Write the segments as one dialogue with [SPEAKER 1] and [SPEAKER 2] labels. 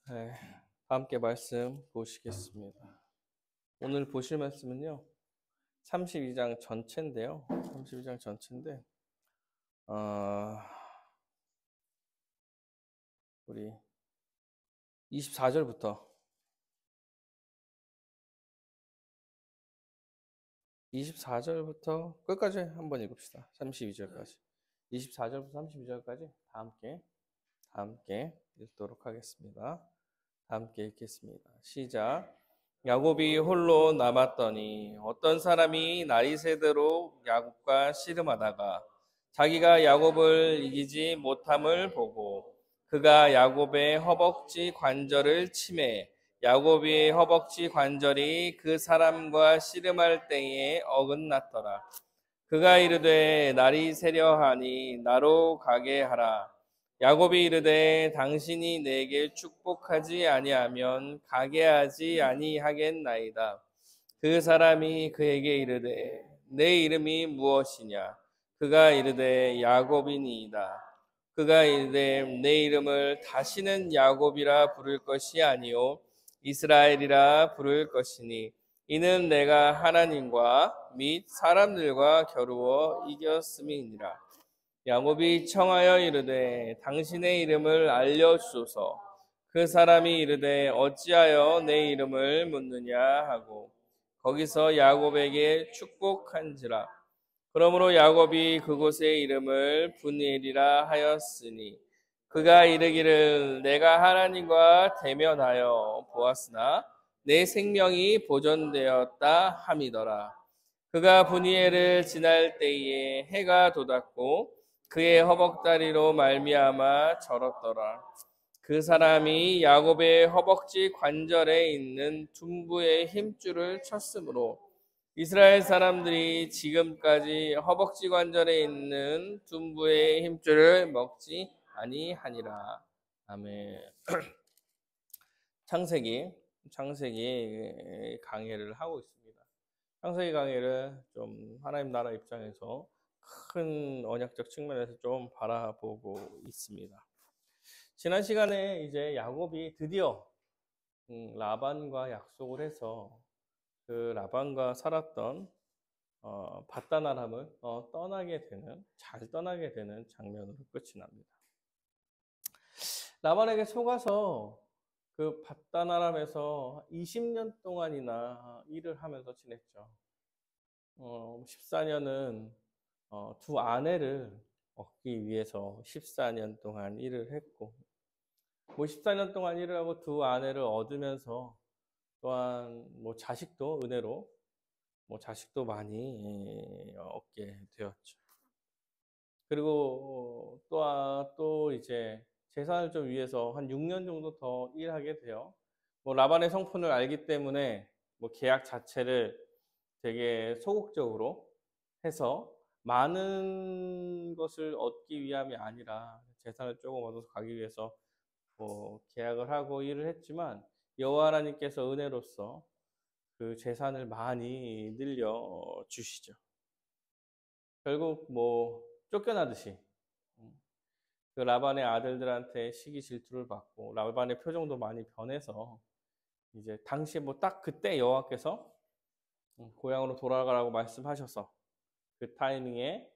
[SPEAKER 1] 네, 함께 말씀 보시겠습니다. 오늘 보실 말씀은요, 32장 전체인데요. 32장 전체인데, 어, 우리 24절부터 24절부터 끝까지 한번 읽읍시다. 32절까지. 24절부터 32절까지 다 함께 읽도록 하겠습니다. 다 함께 읽겠습니다. 시작. 야곱이 홀로 남았더니 어떤 사람이 날이 새도록 야곱과 씨름하다가 자기가 야곱을 이기지 못함을 보고 그가 야곱의 허벅지 관절을 치매 야곱의 허벅지 관절이 그 사람과 씨름할 때에 어긋났더라. 그가 이르되 날이 새려하니 나로 가게 하라. 야곱이 이르되 당신이 내게 축복하지 아니하면 가게 하지 아니하겠나이다. 그 사람이 그에게 이르되 내 이름이 무엇이냐? 그가 이르되 야곱이니이다. 그가 이르되 내 이름을 다시는 야곱이라 부를 것이 아니요 이스라엘이라 부를 것이니 이는 내가 하나님과 및 사람들과 겨루어 이겼음이니라. 야곱이 청하여 이르되 당신의 이름을 알려주소서. 그 사람이 이르되 어찌하여 내 이름을 묻느냐 하고 거기서 야곱에게 축복한지라. 그러므로 야곱이 그곳의 이름을 브니엘이라 하였으니 그가 이르기를 내가 하나님과 대면하여 보았으나 내 생명이 보존되었다 함이더라. 그가 브니엘을 지날 때에 해가 돋았고 그의 허벅다리로 말미암아 절었더라. 그 사람이 야곱의 허벅지 관절에 있는 둔부의 힘줄을 쳤으므로 이스라엘 사람들이 지금까지 허벅지 관절에 있는 둔부의 힘줄을 먹지 아니하니라. 아멘. 창세기 강해를 하고 있습니다. 창세기 강해를 좀 하나님 나라 입장에서 큰 언약적 측면에서 좀 바라보고 있습니다. 지난 시간에 이제 야곱이 드디어 라반과 약속을 해서 그 라반과 살았던 밧단 아람을 잘 떠나게 되는 장면으로 끝이 납니다. 라반에게 속아서 그 밧단 아람에서 20년 동안이나 일을 하면서 지냈죠. 14년은 두 아내를 얻기 위해서 14년 동안 일을 했고, 14년 동안 일을 하고 두 아내를 얻으면서 또한 자식도 은혜로 자식도 많이 얻게 되었죠. 그리고 또 이제 재산을 좀 위해서 한 6년 정도 더 일하게 돼요. 라반의 성품을 알기 때문에 계약 자체를 되게 소극적으로 해서 많은 것을 얻기 위함이 아니라 재산을 조금 얻어서 가기 위해서 계약을 하고 일을 했지만 여호와 하나님께서 은혜로서 그 재산을 많이 늘려 주시죠. 결국 쫓겨나듯이 그 라반의 아들들한테 시기 질투를 받고 라반의 표정도 많이 변해서 이제 당시에 딱 그때 여호와께서 고향으로 돌아가라고 말씀하셔서 그 타이밍에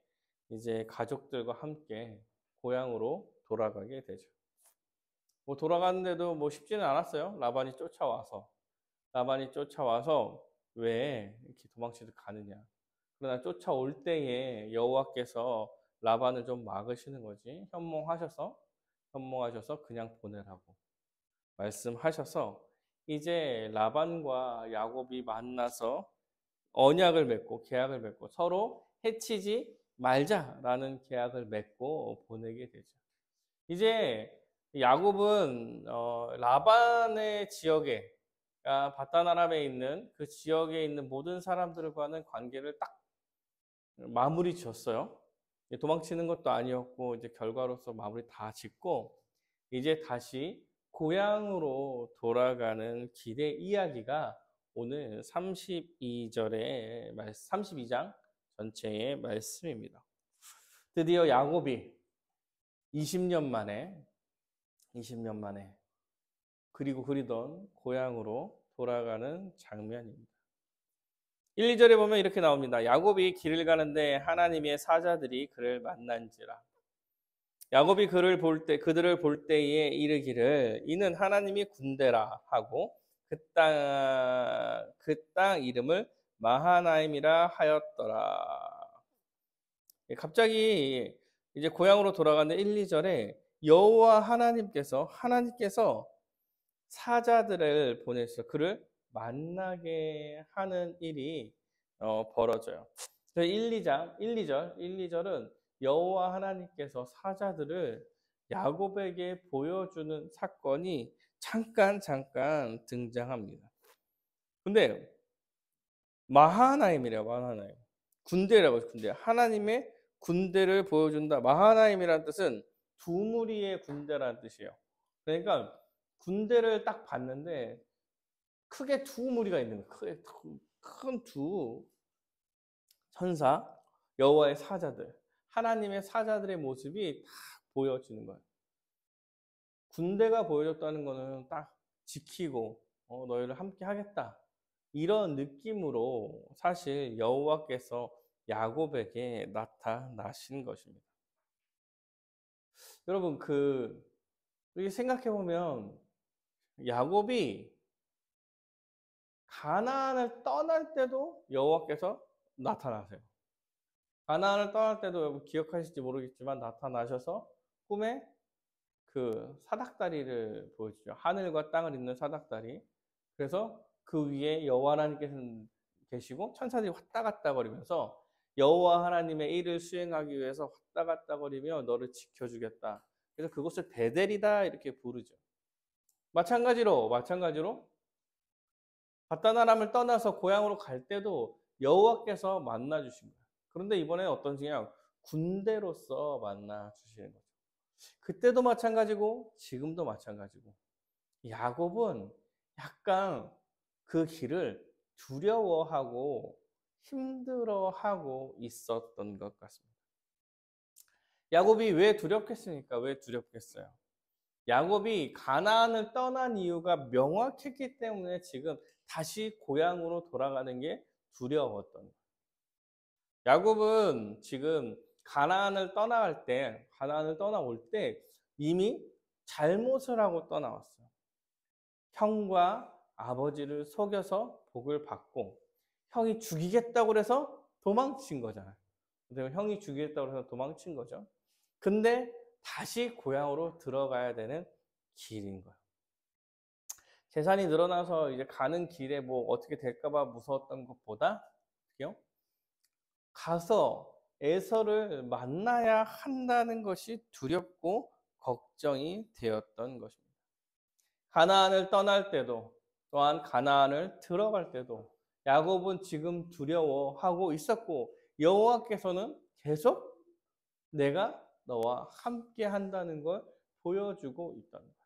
[SPEAKER 1] 이제 가족들과 함께 고향으로 돌아가게 되죠. 돌아가는데도 쉽지는 않았어요. 라반이 쫓아와서 왜 이렇게 도망치듯 가느냐. 그러나 쫓아올 때에 여호와께서 라반을 좀 막으시는 거지. 현몽하셔서 그냥 보내라고 말씀하셔서 이제 라반과 야곱이 만나서 언약을 맺고 계약을 맺고 서로 해치지 말자라는 계약을 맺고 보내게 되죠. 이제 야곱은 라반의 지역에 밧단 아람에 있는 그 지역에 있는 모든 사람들과는 관계를 딱 마무리 지었어요. 도망치는 것도 아니었고 이제 결과로서 마무리 다 짓고 이제 다시 고향으로 돌아가는 길의 이야기가 오늘 32장 전체의 말씀입니다. 드디어 야곱이 20년 만에 그리던 고향으로 돌아가는 장면입니다. 1, 2절에 보면 이렇게 나옵니다. 야곱이 길을 가는데 하나님의 사자들이 그를 만난지라. 야곱이 그들을 볼 때에 이르기를 이는 하나님이 군대라 하고 그 땅 이름을 마하나임이라 하였더라. 갑자기 이제 고향으로 돌아가는데 1, 2절에 여호와 하나님께서 사자들을 보내서 그를 만나게 하는 일이 벌어져요. 1, 2절은 여호와 하나님께서 사자들을 야곱에게 보여주는 사건이 잠깐 등장합니다. 근데 마하나임이래요. 마하나임. 군대라고 해서 군대. 하나님의 군대를 보여준다. 마하나임이라는 뜻은 두 무리의 군대라는 뜻이에요. 그러니까 군대를 딱 봤는데 크게 두 무리가 있는 거예요. 큰 두 천사, 여호와의 사자들, 하나님의 사자들의 모습이 딱 보여지는 거예요. 군대가 보여줬다는 거는 딱 지키고 너희를 함께 하겠다. 이런 느낌으로 사실 여호와께서 야곱에게 나타나신 것입니다. 여러분 이렇게 생각해 보면 야곱이 가나안을 떠날 때도 여호와께서 나타나세요. 가나안을 떠날 때도 여러분 기억하실지 모르겠지만 나타나셔서 꿈에 그 사닥다리를 보여주죠. 하늘과 땅을 잇는 사닥다리. 그래서 그 위에 여호와 하나님께서 계시고 천사들이 왔다 갔다 거리면서 여호와 하나님의 일을 수행하기 위해서 왔다 갔다 거리며 너를 지켜주겠다. 그래서 그곳을 베델이다 이렇게 부르죠. 마찬가지로 바다나람을 떠나서 고향으로 갈 때도 여호와께서 만나 주십니다. 그런데 이번에 어떤 식이냐? 군대로서 만나 주시는 거죠. 그때도 마찬가지고 지금도 마찬가지고 야곱은 약간 그 길을 두려워하고 힘들어하고 있었던 것 같습니다. 야곱이 왜 두렵겠습니까? 왜 두렵겠어요? 야곱이 가나안을 떠난 이유가 명확했기 때문에 지금 다시 고향으로 돌아가는 게 두려웠던 거예요. 야곱은 지금 가나안을 떠나올 때 이미 잘못을 하고 떠나왔어요. 형과 아버지를 속여서 복을 받고 형이 죽이겠다고 해서 도망친 거잖아요. 형이 죽이겠다고 해서 도망친 거죠. 근데 다시 고향으로 들어가야 되는 길인 거예요. 재산이 늘어나서 이제 가는 길에 뭐 어떻게 될까봐 무서웠던 것보다 가서 에서를 만나야 한다는 것이 두렵고 걱정이 되었던 것입니다. 가나안을 떠날 때도 또한 가나안을 들어갈 때도 야곱은 지금 두려워하고 있었고 여호와께서는 계속 내가 너와 함께 한다는 걸 보여주고 있다는 거예요.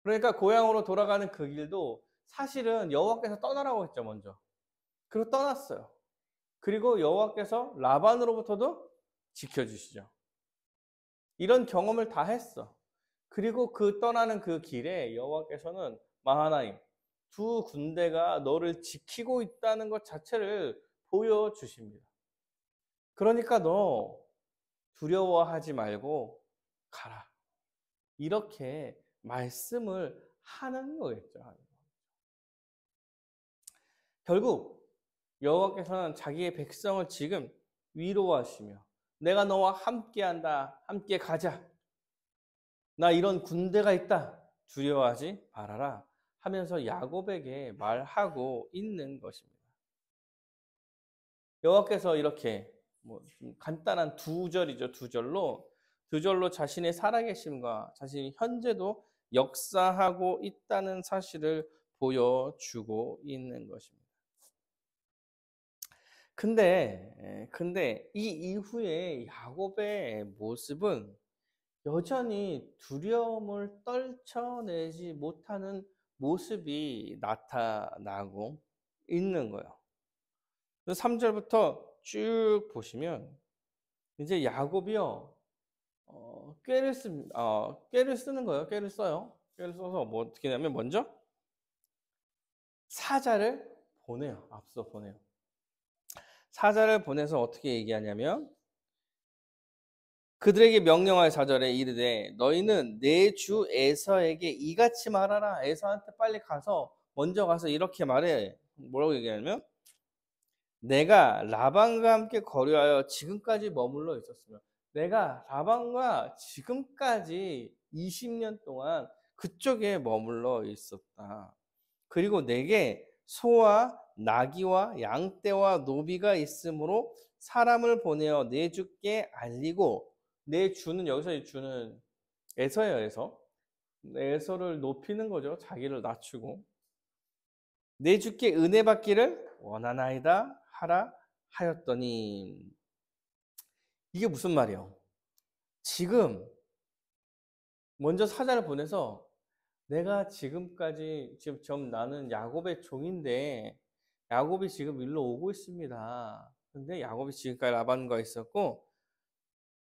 [SPEAKER 1] 그러니까 고향으로 돌아가는 그 길도 사실은 여호와께서 떠나라고 했죠, 먼저. 그리고 떠났어요. 그리고 여호와께서 라반으로부터도 지켜주시죠. 이런 경험을 다 했어. 그리고 그 떠나는 그 길에 여호와께서는 마하나임, 두 군대가 너를 지키고 있다는 것 자체를 보여주십니다. 그러니까 너 두려워하지 말고 가라. 이렇게 말씀을 하는 거겠죠. 결국 여호와께서는 자기의 백성을 지금 위로하시며 내가 너와 함께한다. 함께 가자. 나 이런 군대가 있다. 두려워하지 말아라. 하면서 야곱에게 말하고 있는 것입니다. 여호와께서 이렇게 간단한 두 절로 자신의 살아계심과 자신이 현재도 역사하고 있다는 사실을 보여주고 있는 것입니다. 근데 이 이후에 야곱의 모습은 여전히 두려움을 떨쳐내지 못하는 모습이 나타나고 있는 거예요. 3절부터 쭉 보시면 이제 야곱이요 꾀를 쓰는 거예요. 꾀를 써요. 를 써서 뭐 어떻게 하냐면 먼저 사자를 보내요. 앞서 보내요. 사자를 보내서 어떻게 얘기하냐면 그들에게 명령하여 4절에 이르되 너희는 내 주 에서에게 이같이 말하라. 에서한테 빨리 가서 먼저 가서 이렇게 말해. 뭐라고 얘기하냐면 내가 라반과 함께 거류하여 지금까지 머물러 있었으며 내가 라반과 지금까지 20년 동안 그쪽에 머물러 있었다. 그리고 내게 소와 나귀와 양떼와 노비가 있으므로 사람을 보내어 내 주께 알리고 내 주는 여기서 이 주는 에서예요. 에서. 에서를 높이는 거죠. 자기를 낮추고 내 주께 은혜 받기를 원하나이다 하라 하였더니 이게 무슨 말이에요? 지금 먼저 사자를 보내서 내가 지금까지 지금 나는 야곱의 종인데 야곱이 지금 일로 오고 있습니다. 근데 야곱이 지금까지 라반과 있었고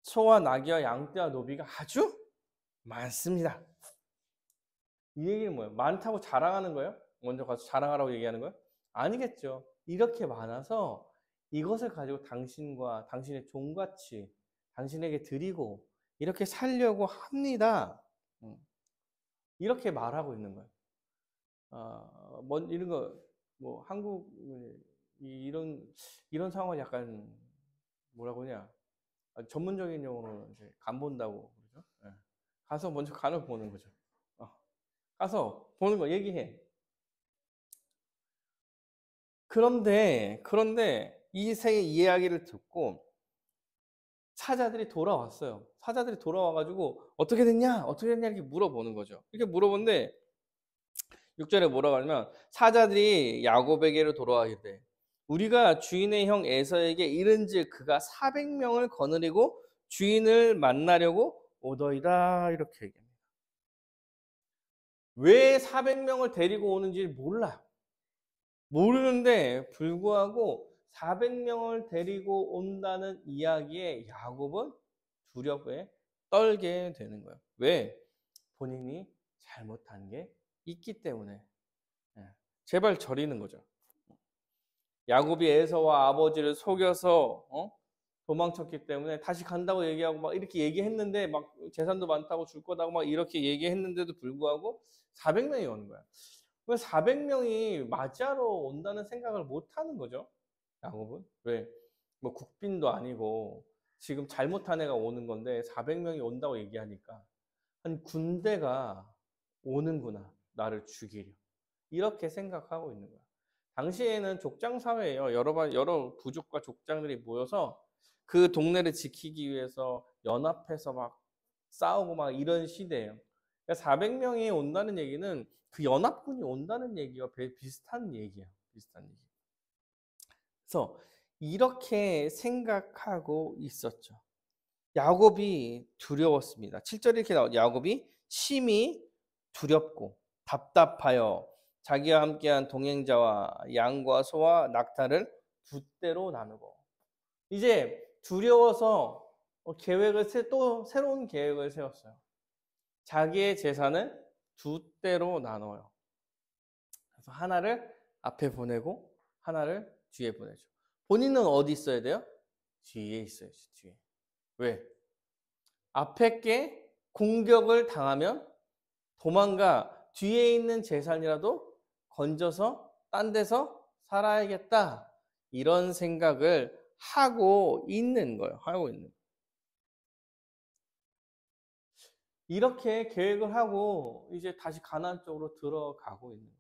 [SPEAKER 1] 소와 나귀와 양떼와 노비가 아주 많습니다. 이 얘기는 뭐예요? 많다고 자랑하는 거예요? 먼저 가서 자랑하라고 얘기하는 거예요? 아니겠죠. 이렇게 많아서 이것을 가지고 당신과 당신의 종같이 당신에게 드리고 이렇게 살려고 합니다. 이렇게 말하고 있는 거예요. 이런 거, 뭐, 한국, 이런 상황을 약간, 뭐라고 하냐. 전문적인 용어로 이제 간 본다고 그러죠. 예. 가서 먼저 간을 보는 거죠. 가서 보는 거 얘기해. 그런데 이 이야기를 듣고 사자들이 돌아왔어요. 사자들이 돌아와가지고 어떻게 됐냐? 어떻게 됐냐? 이렇게 물어보는 거죠. 이렇게 물어보는데 6절에 뭐라고 하냐면 사자들이 야곱에게로 돌아와이르되 우리가 주인의 형 에서에게 이른즉 그가 400명을 거느리고 주인을 만나려고 오더이다 이렇게 얘기합니다. 왜 400명을 데리고 오는지 몰라요. 모르는데 불구하고 400명을 데리고 온다는 이야기에 야곱은 두렵게 떨게 되는 거예요. 왜? 본인이 잘못한 게 있기 때문에. 제발 저리는 거죠. 야곱이 에서와 아버지를 속여서 도망쳤기 때문에 다시 간다고 얘기하고 막 이렇게 얘기했는데 막 재산도 많다고 줄 거다고 막 이렇게 얘기했는데도 불구하고 400명이 오는 거야. 왜 400명이 맞이하러 온다는 생각을 못 하는 거죠? 야곱은? 왜? 뭐 국빈도 아니고 지금 잘못한 애가 오는 건데 400명이 온다고 얘기하니까 한 군대가 오는구나. 나를 죽이려. 이렇게 생각하고 있는 거야. 당시에는 족장 사회예요. 여러 부족과 족장들이 모여서 그 동네를 지키기 위해서 연합해서 막 싸우고 막 이런 시대예요. 그러니까 400명이 온다는 얘기는 그 연합군이 온다는 얘기와 비슷한 얘기예요. 비슷한 얘기. 그래서 이렇게 생각하고 있었죠. 야곱이 두려웠습니다. 7절에 이렇게 나오죠. 야곱이 심히 두렵고 답답하여 자기와 함께한 동행자와 양과 소와 낙타를 두 떼로 나누고 이제 두려워서 또 새로운 계획을 세웠어요. 자기의 재산을 두 떼로 나눠요. 그래서 하나를 앞에 보내고 하나를 뒤에 보내죠. 본인은 어디 있어야 돼요? 뒤에 있어야지. 뒤에. 왜? 앞에 게 공격을 당하면 도망가 뒤에 있는 재산이라도 건져서 딴 데서 살아야겠다. 이런 생각을 하고 있는 거예요. 하고 있는 거예요. 이렇게 계획을 하고 이제 다시 가나안 쪽으로 들어가고 있는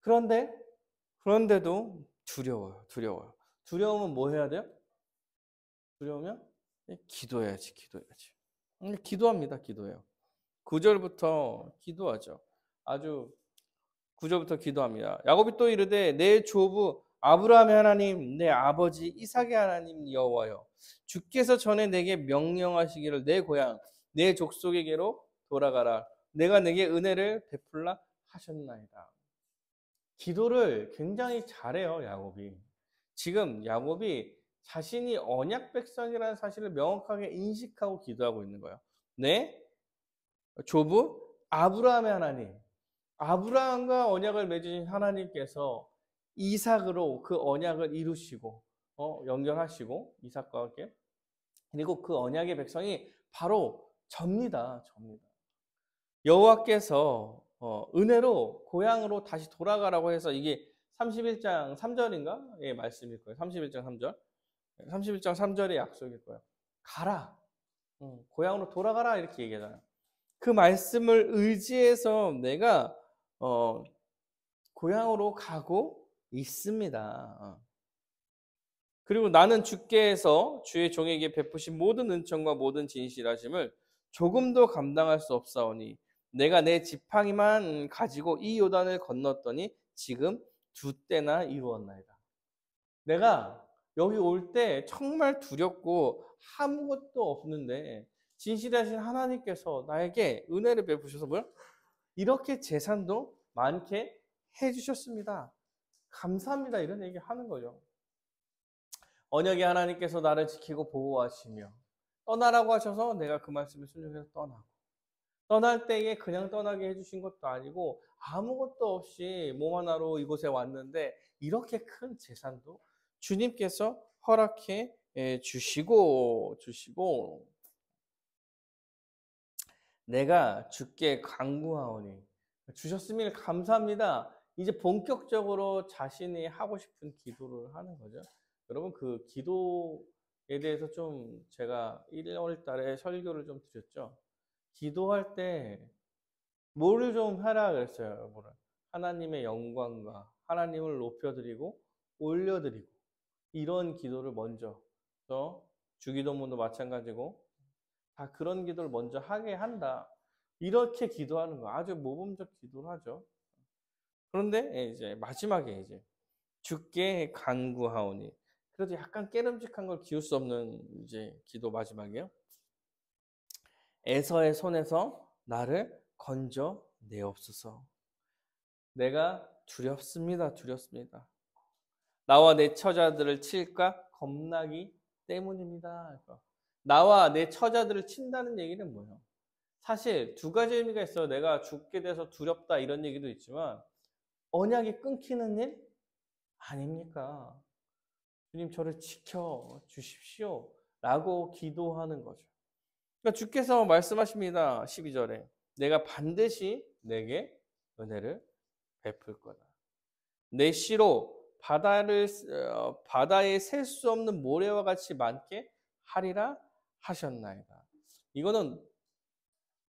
[SPEAKER 1] 거예요. 그런데도 두려워요. 두려우면 뭐 해야 돼요? 두려우면 기도해야지. 기도합니다. 기도해요. 9절부터 기도하죠. 아주 9절부터 기도합니다. 야곱이 또 이르되 내 조부 아브라함의 하나님 내 아버지 이삭의 하나님 여호와여 주께서 전에 내게 명령하시기를 내 고향 내 족속에게로 돌아가라. 내가 내게 은혜를 베풀라 하셨나이다. 기도를 굉장히 잘해요. 야곱이. 지금 야곱이 자신이 언약 백성이라는 사실을 명확하게 인식하고 기도하고 있는 거예요. 내 조부 아브라함의 하나님, 아브라함과 언약을 맺으신 하나님께서 이삭으로 그 언약을 이루시고 연결하시고 이삭과 함께 그리고 그 언약의 백성이 바로 접니다. 여호와께서 은혜로 고향으로 다시 돌아가라고 해서 이게 31장 3절인가? 예, 말씀일 거예요. 31장 3절. 31장 3절의 약속일 거예요. 가라. 고향으로 돌아가라 이렇게 얘기하잖아요. 그 말씀을 의지해서 내가 고향으로 가고 있습니다. 그리고 나는 주께서 주의 종에게 베푸신 모든 은총과 모든 진실하심을 조금도 감당할 수 없사오니 내가 내 지팡이만 가지고 이 요단을 건넜더니 지금 2때나 이루었나이다. 내가 여기 올 때 정말 두렵고 아무것도 없는데 진실하신 하나님께서 나에게 은혜를 베푸셔서 뭐야? 이렇게 재산도 많게 해주셨습니다. 감사합니다. 이런 얘기 하는 거죠. 언약의 하나님께서 나를 지키고 보호하시며 떠나라고 하셔서 내가 그 말씀에 순종해서 떠나고 떠날 때에 그냥 떠나게 해주신 것도 아니고 아무것도 없이 몸 하나로 이곳에 왔는데 이렇게 큰 재산도 주님께서 허락해 주시고 내가 주께 간구하오니 주셨음을 감사합니다. 이제 본격적으로 자신이 하고 싶은 기도를 하는 거죠. 여러분 그 기도에 대해서 좀 제가 1월 달에 설교를 좀 드렸죠. 기도할 때 뭐를 좀 하라 그랬어요, 여러분. 하나님의 영광과 하나님을 높여드리고 올려드리고 이런 기도를 먼저 또 주기도문도 마찬가지고 다 그런 기도를 먼저 하게 한다. 이렇게 기도하는 거 아주 모범적 기도를 하죠. 그런데 이제 마지막에 이제 주께 간구하오니 그래도 약간 깨름직한 걸 기울 수 없는 이제 기도 마지막이에요. 에서의 손에서 나를 건져 내옵소서. 내가 두렵습니다. 나와 내 처자들을 칠까 겁나기 때문입니다. 나와 내 처자들을 친다는 얘기는 뭐예요? 사실 두 가지 의미가 있어요. 내가 죽게 돼서 두렵다 이런 얘기도 있지만 언약이 끊기는 일 아닙니까? 주님 저를 지켜 주십시오 라고 기도하는 거죠. 그러니까 주께서 말씀하십니다. 12절에 내가 반드시 내게 은혜를 베풀 거다. 내 씨로 바다에 셀 수 없는 모래와 같이 많게 하리라 하셨나이다. 이거는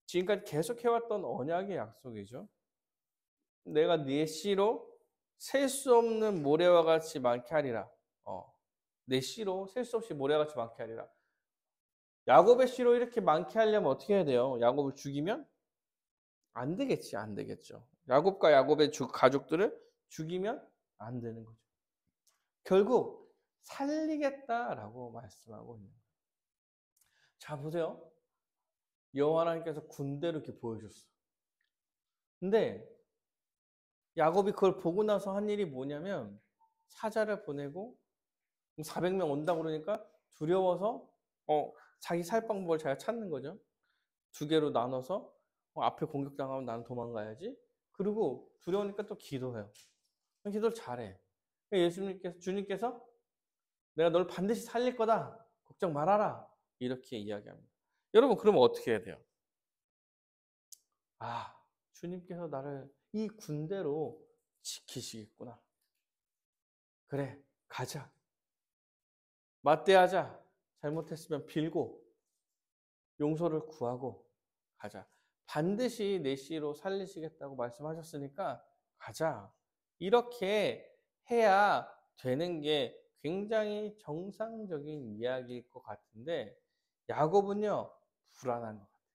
[SPEAKER 1] 지금까지 계속 해왔던 언약의 약속이죠. 내가 네 씨로 셀 수 없는 모래와 같이 많게 하리라. 내 씨로 셀 수 없이 모래와 같이 많게 하리라. 야곱의 씨로 이렇게 많게 하려면 어떻게 해야 돼요? 야곱을 죽이면? 안 되겠죠. 야곱과 야곱의 가족들을 죽이면 안 되는 거죠. 결국 살리겠다라고 말씀하고 있는 거예요. 자, 보세요. 여호와 하나님께서 군대를 이렇게 보여줬어. 근데 야곱이 그걸 보고 나서 한 일이 뭐냐면 사자를 보내고 400명 온다고 그러니까 두려워서 자기 살 방법을 자기가 찾는 거죠. 두 개로 나눠서 앞에 공격당하면 나는 도망가야지. 그리고 두려우니까 또 기도해요. 기도를 잘해. 주님께서 내가 널 반드시 살릴 거다. 걱정 말아라. 이렇게 이야기합니다. 여러분 그러면 어떻게 해야 돼요? 주님께서 나를 이 군대로 지키시겠구나. 그래, 가자. 맞대하자. 잘못했으면 빌고 용서를 구하고 가자. 반드시 내 씨로 살리시겠다고 말씀하셨으니까 가자. 이렇게 해야 되는 게 굉장히 정상적인 이야기일 것 같은데 야곱은요 불안한 것 같아요.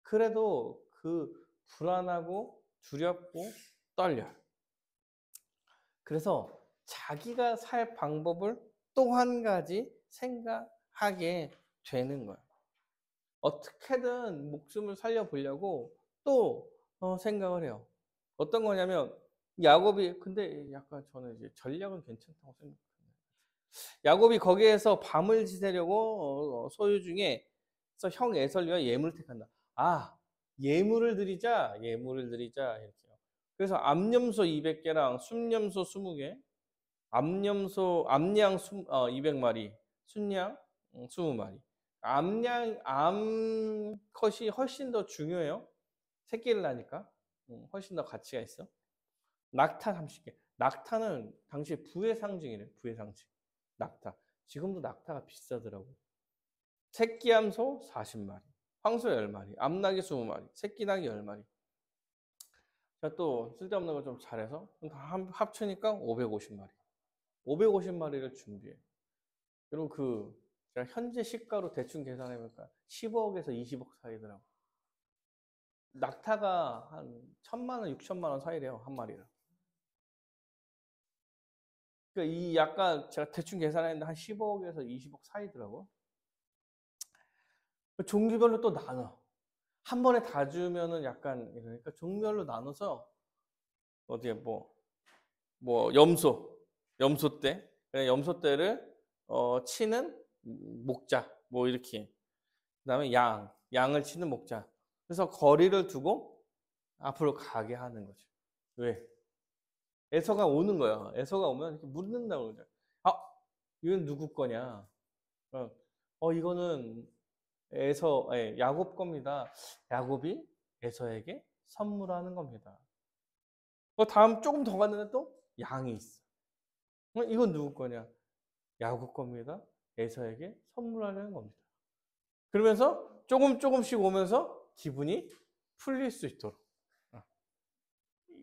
[SPEAKER 1] 그래도 그 불안하고 두렵고 떨려요. 그래서 자기가 살 방법을 또 한 가지 생각하게 되는 거예요. 어떻게든 목숨을 살려보려고 또 생각을 해요. 어떤 거냐면 야곱이 근데 약간 저는 이제 전략은 괜찮다고 생각해요. 야곱이 거기에서 밤을 지새려고 소유 중에 형 에설리와 예물을 택한다. 예물을 드리자, 예물을 드리자 이렇게요. 그래서 암염소 200개랑 순염소 20개, 암양 200마리, 순양 20마리. 암컷이 훨씬 더 중요해요. 새끼를 낳으니까. 훨씬 더 가치가 있어. 낙타 30개. 낙타는 당시 부의 상징이래. 부의 상징. 낙타. 지금도 낙타가 비싸더라고. 새끼암소 40마리, 황소 10마리, 암낙이 20마리, 새끼낙이 10마리. 제가 또 쓸데없는 거 좀 잘해서 합치니까 550마리. 550마리를 준비해. 그리고 제가 현재 시가로 대충 계산해보니까 10억에서 20억 사이더라고. 낙타가 한 1,000만 원, 6천만 원 사이래요, 한 마리를. 그러니까 이 약간 제가 대충 계산했는데 한 10억에서 20억 사이더라고. 종류별로 또 나눠. 한 번에 다 주면은 약간 그러니까 종별로 나눠서 어디에 뭐 염소떼 염소떼를 치는 목자 뭐 이렇게 그다음에 양을 치는 목자. 그래서 거리를 두고 앞으로 가게 하는 거죠. 왜? 에서가 오는 거야. 에서가 오면 이렇게 묻는다고 그러죠. 아, 이건 누구 거냐? 이거는 야곱 겁니다. 야곱이 에서에게 선물하는 겁니다. 다음 조금 더 갔는데 또 양이 있어. 이건 누구 거냐? 야곱 겁니다. 에서에게 선물하려는 겁니다. 그러면서 조금씩 오면서 기분이 풀릴 수 있도록.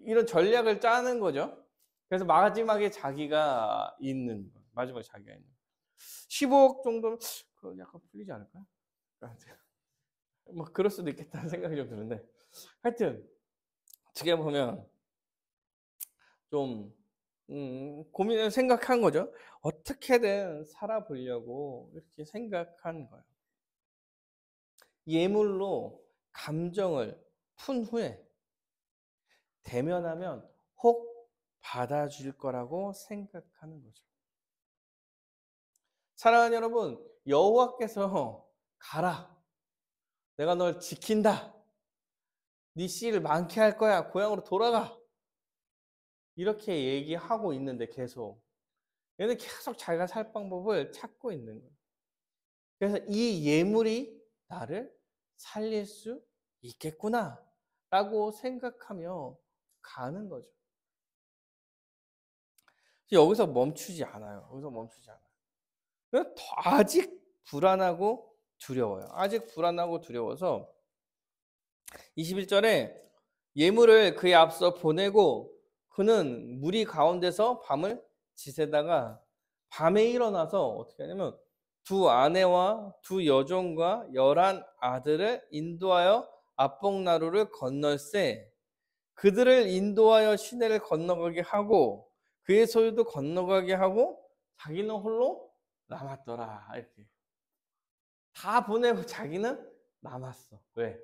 [SPEAKER 1] 이런 전략을 짜는 거죠. 그래서 마지막에 자기가 있는 거. 마지막에 자기가 있는 거. 15억 정도면 약간 풀리지 않을까요? 뭐 그럴 수도 있겠다는 생각이 좀 드는데 하여튼 어떻게 보면 좀 고민을 생각한 거죠. 어떻게든 살아보려고 이렇게 생각한 거예요. 예물로 감정을 푼 후에 대면하면 혹 받아줄 거라고 생각하는 거죠. 사랑하는 여러분, 여호와께서 가라. 내가 널 지킨다. 네 씨를 많게 할 거야. 고향으로 돌아가. 이렇게 얘기하고 있는데 계속 얘는 계속 자기가 살 방법을 찾고 있는 거예요. 그래서 이 예물이 나를 살릴 수 있겠구나 라고 생각하며 가는 거죠. 여기서 멈추지 않아요. 여기서 멈추지 않아요. 아직 불안하고 두려워요. 아직 불안하고 두려워서 21절에 예물을 그의 앞서 보내고 그는 무리 가운데서 밤을 지새다가 밤에 일어나서 어떻게 하냐면 두 아내와 두 여종과 11 아들을 인도하여 압복나루를 건널세 그들을 인도하여 시내를 건너가게 하고 그의 소유도 건너가게 하고 자기는 홀로 남았더라. 이렇게 다 보내고 자기는 남았어. 왜?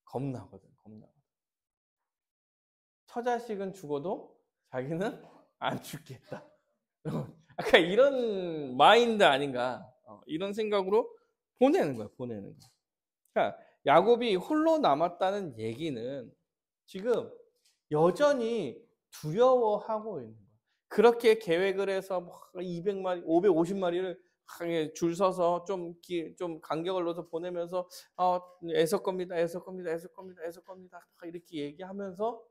[SPEAKER 1] 겁나거든. 처자식은 죽어도 자기는 안 죽겠다. 아까 이런 마인드 아닌가? 이런 생각으로 보내는 거야. 그러니까 야곱이 홀로 남았다는 얘기는 지금 여전히 두려워하고 있는 거야. 그렇게 계획을 해서 200마리, 550마리를 줄 서서 좀 간격을 넣어서 보내면서 애석 겁니다. 이렇게 얘기하면서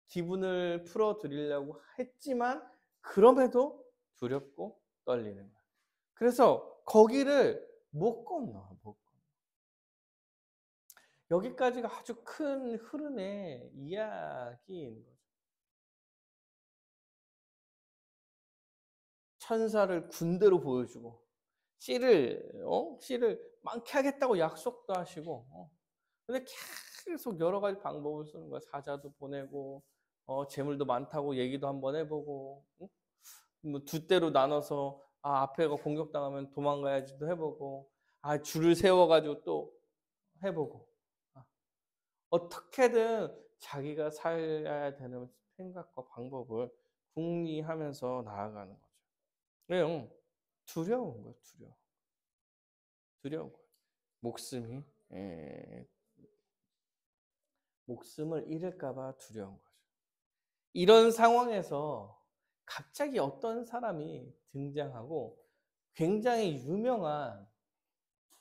[SPEAKER 1] 기분을 풀어드리려고 했지만 그럼에도 두렵고 떨리는 거야. 그래서 거기를 못 건너. 여기까지가 아주 큰 흐름의 이야기인 거죠. 천사를 군대로 보여주고 씨를 많게 하겠다고 약속도 하시고 근데 계속 여러 가지 방법을 쓰는 거야. 사자도 보내고 재물도 많다고 얘기도 한번 해보고 뭐 두 대로 나눠서 앞에가 공격당하면 도망가야지도 해보고 줄을 세워가지고 또 해보고 어떻게든 자기가 살아야 되는 생각과 방법을 궁리하면서 나아가는 거죠. 왜요? 두려운 거예요. 두려운 거예요. 목숨이 목숨을 잃을까 봐 두려운 거죠. 이런 상황에서 갑자기 어떤 사람이 등장하고 굉장히 유명한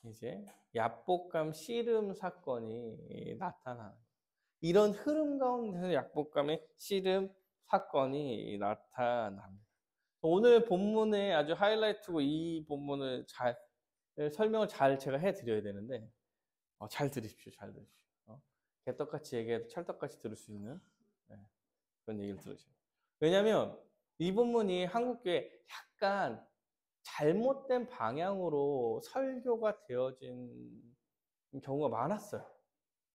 [SPEAKER 1] 이제 약복강 씨름 사건이 나타나는 거예요. 이런 흐름 가운데서 약복강의 씨름 사건이 나타납니다. 오늘 본문의 아주 하이라이트고 이 본문을 잘 설명을 잘 제가 해드려야 되는데 잘 들으십시오. 잘 들으십시오. 개떡같이 얘기해도 찰떡같이 들을 수 있는 그런 얘기를 들으셔요. 왜냐하면 이 본문이 한국교회 약간 잘못된 방향으로 설교가 되어진 경우가 많았어요.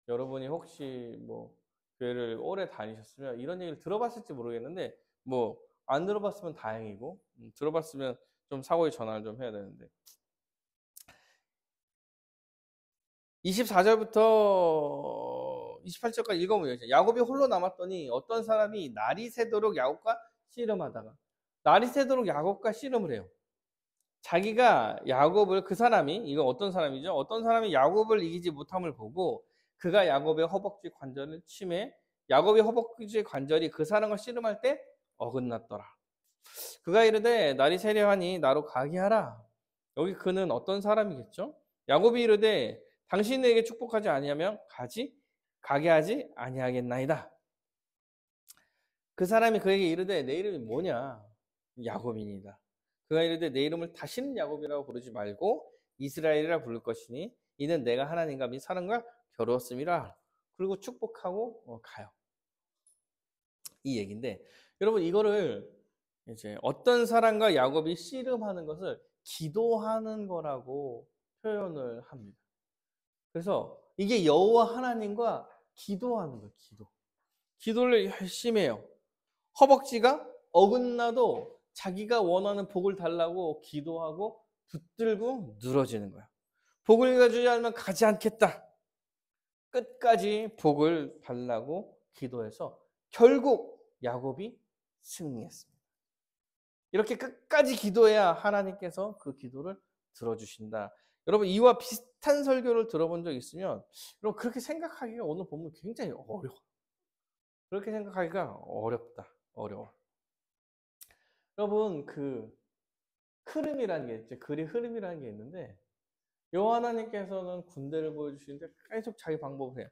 [SPEAKER 1] 여러분이 혹시 뭐 교회를 오래 다니셨으면 이런 얘기를 들어봤을지 모르겠는데 뭐 안 들어봤으면 다행이고 들어봤으면 좀 사고의 전환을 좀 해야 되는데 24절부터 28절까지 읽어보면 야곱이 홀로 남았더니 어떤 사람이 날이 새도록 야곱과 씨름하다가 날이 새도록 야곱과 씨름을 해요. 자기가 야곱을 그 사람이 이건 어떤 사람이죠? 어떤 사람이 야곱을 이기지 못함을 보고 그가 야곱의 허벅지 관절을 치매 야곱의 허벅지 관절이 그 사람과 씨름할 때 어긋났더라. 그가 이르되 날이 새려하니 나로 가게 하라. 여기 그는 어떤 사람이겠죠? 야곱이 이르되 당신에게 축복하지 아니하면 가게 하지 아니하겠나이다. 그 사람이 그에게 이르되 내 이름이 뭐냐? 야곱이니이다. 그가 이르되 내 이름을 다시는 야곱이라고 부르지 말고 이스라엘이라 부를 것이니 이는 내가 하나님과 및 사람과 겨루었음이라. 그리고 축복하고 가요. 이 얘기인데 여러분 이거를 이제 어떤 사람과 야곱이 씨름하는 것을 기도하는 거라고 표현을 합니다. 그래서 이게 여호와 하나님과 기도하는 거예요. 기도를 열심히 해요. 허벅지가 어긋나도 자기가 원하는 복을 달라고 기도하고 붙들고 늘어지는 거야. 복을 주지 않으면 가지 않겠다. 끝까지 복을 달라고 기도해서 결국 야곱이 승리했습니다. 이렇게 끝까지 기도해야 하나님께서 그 기도를 들어주신다. 여러분 이와 비슷한 설교를 들어본 적 있으면 여러분 그렇게 생각하기가 오늘 보면 굉장히 어려워. 그렇게 생각하기가 어려워. 여러분 그 흐름이라는 게 있죠. 글의 흐름이라는 게 있는데 여호와 하나님께서는 군대를 보여주시는데 계속 자기 방법을 해요.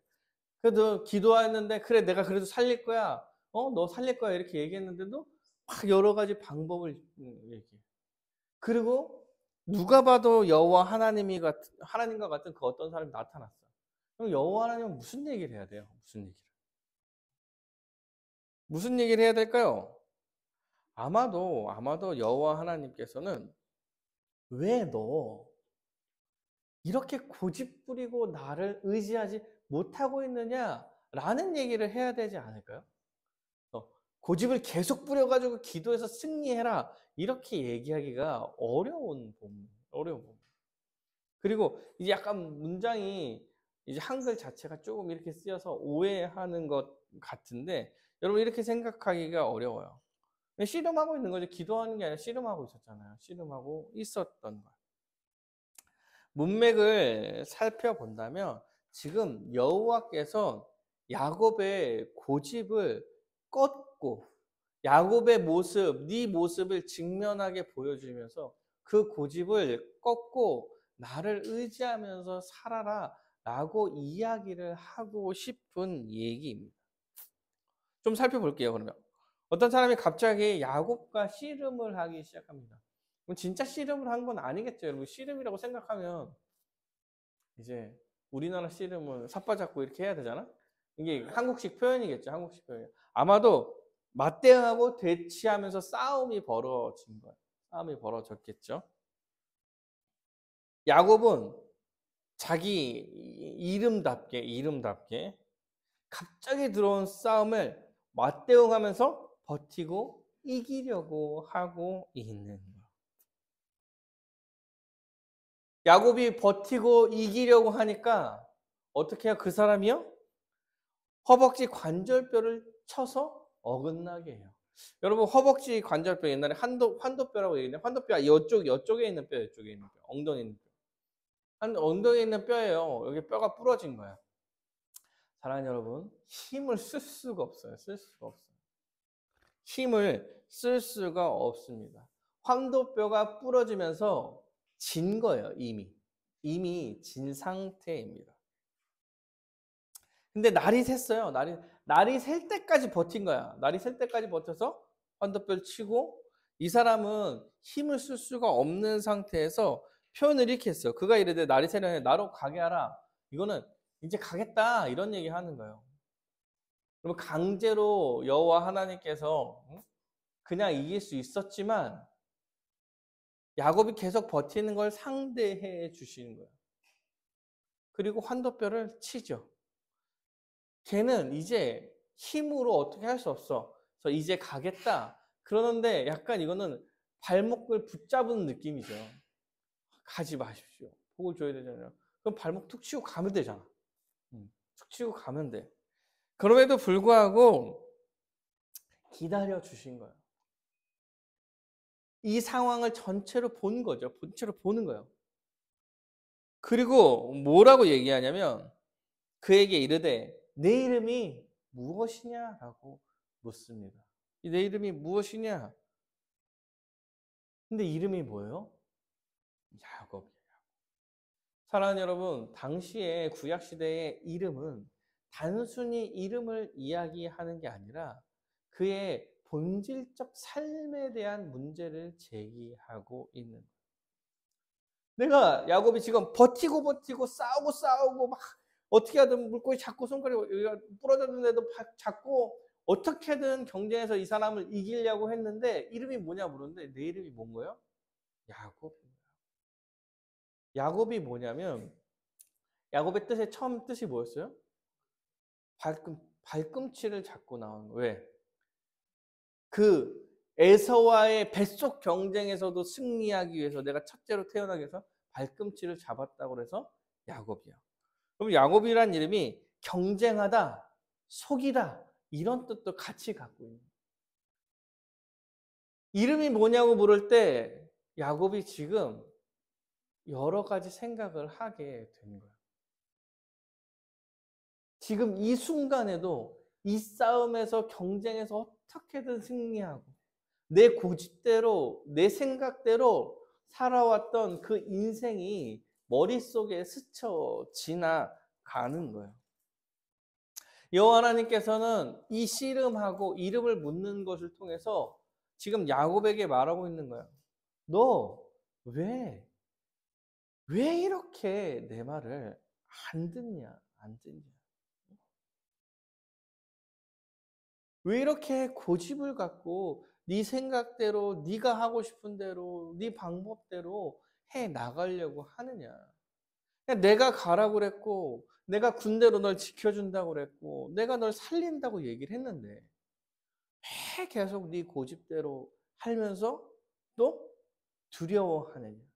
[SPEAKER 1] 그래도 기도했는데 그래 내가 그래도 살릴 거야. 너 살릴 거야 이렇게 얘기했는데도 막 여러 가지 방법을 얘기해. 그리고 누가 봐도 여호와 하나님과 같은 그 어떤 사람이 나타났어. 그럼 여호와 하나님은 무슨 얘기를 해야 돼요? 무슨 얘기를 해야 될까요? 아마도 여호와 하나님께서는 왜 너 이렇게 고집부리고 나를 의지하지 못하고 있느냐라는 얘기를 해야 되지 않을까요? 고집을 계속 부려가지고 기도해서 승리해라 이렇게 얘기하기가 어려운 부분. 그리고 이제 약간 문장이 이제 한글 자체가 조금 이렇게 쓰여서 오해하는 것 같은데 여러분 이렇게 생각하기가 어려워요. 씨름하고 있는 거죠. 기도하는 게 아니라 씨름하고 있었잖아요. 씨름하고 있었던 거예요. 문맥을 살펴본다면 지금 여호와께서 야곱의 고집을 꺾고 야곱의 모습, 네 모습을 직면하게 보여주면서 그 고집을 꺾고 나를 의지하면서 살아라 라고 이야기를 하고 싶은 얘기입니다. 좀 살펴볼게요. 그러면 어떤 사람이 갑자기 야곱과 씨름을 하기 시작합니다. 그럼 진짜 씨름을 한 건 아니겠죠. 여러분 씨름이라고 생각하면 이제 우리나라 씨름은 삿바잡고 이렇게 해야 되잖아. 이게 한국식 표현이겠죠. 한국식 표현. 아마도 맞대응하고 대치하면서 싸움이 벌어진 거예요. 싸움이 벌어졌겠죠. 야곱은 자기 이름답게 갑자기 들어온 싸움을 맞대응하면서 버티고 이기려고 하고 있는 거예요. 야곱이 버티고 이기려고 하니까 어떻게 해요? 그 사람이요? 허벅지 관절뼈를 쳐서 어긋나게 해요. 여러분 허벅지 관절뼈 옛날에 환도뼈라고 얘기했는데 환도뼈가 이쪽에 있는 뼈, 엉덩이에 있는 뼈. 엉덩이에 있는 뼈예요. 여기 뼈가 부러진 거야. 사랑하는 여러분, 힘을 쓸 수가 없어요. 쓸 수가 없어요. 힘을 쓸 수가 없습니다. 환도뼈가 부러지면서 진 거예요, 이미. 이미 진 상태입니다. 근데 날이 샜어요. 날이 셀 때까지 버틴 거야. 날이 셀 때까지 버텨서 환도뼈를 치고, 이 사람은 힘을 쓸 수가 없는 상태에서 표현을 이렇게 했어요. 그가 이르되 날이 새려니 나로 가게 하라. 이거는 이제 가겠다 이런 얘기 하는 거예요. 그러면 강제로 여호와 하나님께서 그냥 이길 수 있었지만 야곱이 계속 버티는 걸 상대해 주시는 거예요. 그리고 환도뼈를 치죠. 걔는 이제 힘으로 어떻게 할 수 없어. 그래서 이제 가겠다. 그러는데 약간 이거는 발목을 붙잡은 느낌이죠. 가지 마십시오. 복을 줘야 되잖아요. 그럼 발목 툭 치고 가면 되잖아. 툭 치고 가면 돼. 그럼에도 불구하고 기다려 주신 거예요. 이 상황을 전체로 본 거죠. 전체로 보는 거예요. 그리고 뭐라고 얘기하냐면 그에게 이르되 내 이름이 무엇이냐라고 묻습니다. 내 이름이 무엇이냐? 근데 이름이 뭐예요? 야곱이에요. 사랑하는 여러분, 당시에 구약시대의 이름은 단순히 이름을 이야기하는 게 아니라 그의 본질적 삶에 대한 문제를 제기하고 있는 거예요. 내가 야곱이 지금 버티고 싸우고 막 어떻게 하든 물고기 잡고 손가락이 부러졌는데도 잡고 어떻게든 경쟁해서 이 사람을 이기려고 했는데 이름이 뭐냐 물었는데 내 이름이 뭔 거예요? 야곱입니다. 야곱이 뭐냐면 야곱의 처음 뜻이 뭐였어요? 발꿈치를 잡고 나온 거예요. 왜? 그 에서와의 뱃속 경쟁에서도 승리하기 위해서 내가 첫째로 태어나기 위해서 발꿈치를 잡았다고 그래서 야곱이야. 그럼 야곱이란 이름이 경쟁하다, 속이다 이런 뜻도 같이 갖고 있는 거예요. 이름이 뭐냐고 물을 때 야곱이 지금 여러 가지 생각을 하게 된 거예요. 지금 이 순간에도 이 싸움에서 경쟁에서 어떻게든 승리하고 내 고집대로 내 생각대로 살아왔던 그 인생이 머릿속에 스쳐 지나가는 거예요. 여호와 하나님께서는 이 씨름하고 이름을 묻는 것을 통해서 지금 야곱에게 말하고 있는 거예요. 너 왜 이렇게 내 말을 안 듣냐? 왜 이렇게 고집을 갖고 네 생각대로 네가 하고 싶은 대로 네 방법대로 해 나가려고 하느냐? 내가 가라고 그랬고 내가 군대로 널 지켜준다고 그랬고 내가 널 살린다고 얘기를 했는데 왜 계속 네 고집대로 하면서 또 두려워하느냐?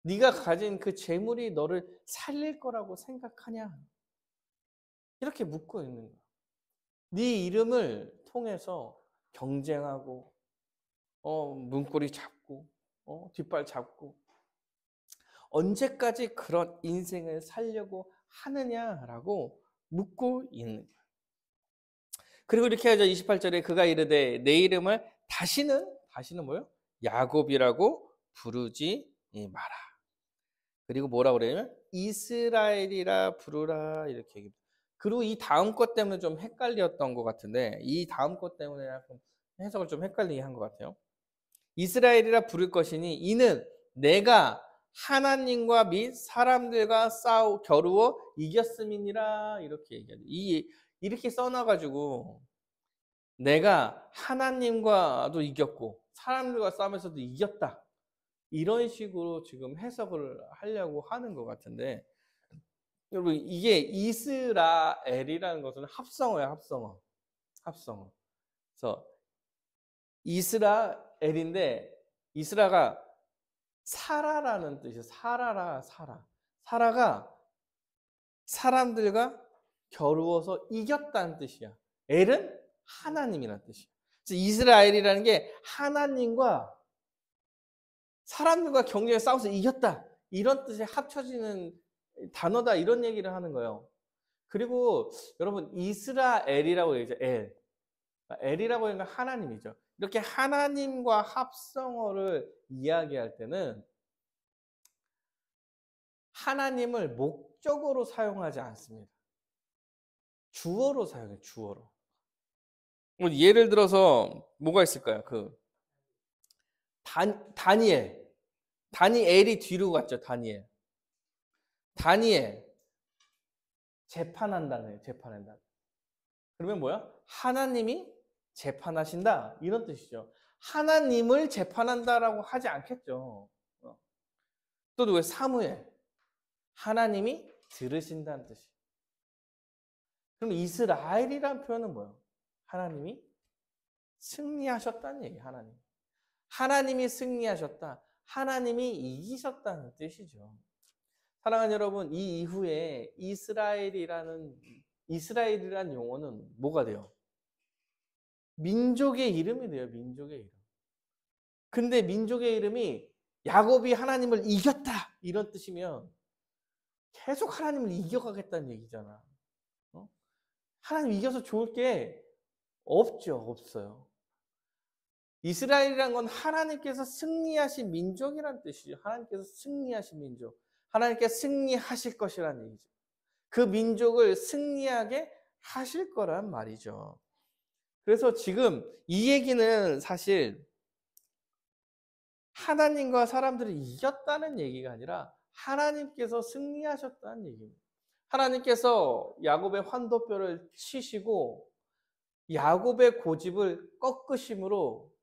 [SPEAKER 1] 네가 가진 그 재물이 너를 살릴 거라고 생각하냐? 이렇게 묻고 있는 거야. 네 이름을 통해서 경쟁하고 문고리 잡고 뒷발 잡고 언제까지 그런 인생을 살려고 하느냐라고 묻고 있는 거예요. 그리고 이렇게 하죠. 28절에 그가 이르되 내 이름을 다시는 뭐요? 야곱이라고 부르지 마라. 그리고 뭐라 그래요? 이스라엘이라 부르라 이렇게 얘기합니다. 그리고 이 다음 것 때문에 좀 헷갈렸던 것 같은데 이 다음 것 때문에 약간 해석을 좀 헷갈리게 한 것 같아요. 이스라엘이라 부를 것이니 이는 내가 하나님과 및 사람들과 겨루어 이겼음이니라 이렇게 얘기하죠. 이렇게 써놔가지고 내가 하나님과도 이겼고 사람들과 싸우면서도 이겼다. 이런 식으로 지금 해석을 하려고 하는 것 같은데 여러분 이게 이스라엘이라는 것은 합성어예요. 합성어. 그래서 이스라엘인데 이스라가 사라라는 뜻이에요. 사라가 사람들과 겨루어서 이겼다는 뜻이야. 엘은 하나님이라는 뜻이야. 그래서 이스라엘이라는 게 하나님과 사람들과 경쟁에 싸워서 이겼다. 이런 뜻에 합쳐지는 단어다. 이런 얘기를 하는 거예요. 그리고 여러분 이스라엘이라고 얘기죠. 엘이라고 하는 건 하나님이죠. 이렇게 하나님과 합성어를 이야기할 때는 하나님을 목적으로 사용하지 않습니다. 주어로 사용해요. 주어로. 뭐 예를 들어서 뭐가 있을까요? 다니엘. 다니엘이 뒤로 갔죠. 다니엘. 재판한다는 거예요. 재판한다. 그러면 뭐야? 하나님이 재판하신다. 이런 뜻이죠. 하나님을 재판한다라고 하지 않겠죠. 또 누구예요? 사무엘. 하나님이 들으신다는 뜻이에요. 그럼 이스라엘이라는 표현은 뭐예요? 하나님이 승리하셨다는 얘기예요. 하나님이 승리하셨다. 하나님이 이기셨다는 뜻이죠. 사랑하는 여러분, 이 이후에 이스라엘이라는 용어는 뭐가 돼요? 민족의 이름이 돼요. 민족의 이름. 근데 민족의 이름이 야곱이 하나님을 이겼다 이런 뜻이면 계속 하나님을 이겨가겠다는 얘기잖아. 하나님 이겨서 좋을 게 없어요. 이스라엘이란 건 하나님께서 승리하신 민족이란 뜻이죠. 하나님께서 승리하신 민족. 하나님께서 승리하실 것이라는 얘기죠. 그 민족을 승리하게 하실 거란 말이죠. 그래서 지금 이 얘기는 사실 하나님과 사람들이 이겼다는 얘기가 아니라 하나님께서 승리하셨다는 얘기입니다. 하나님께서 야곱의 환도뼈를 치시고 야곱의 고집을 꺾으심으로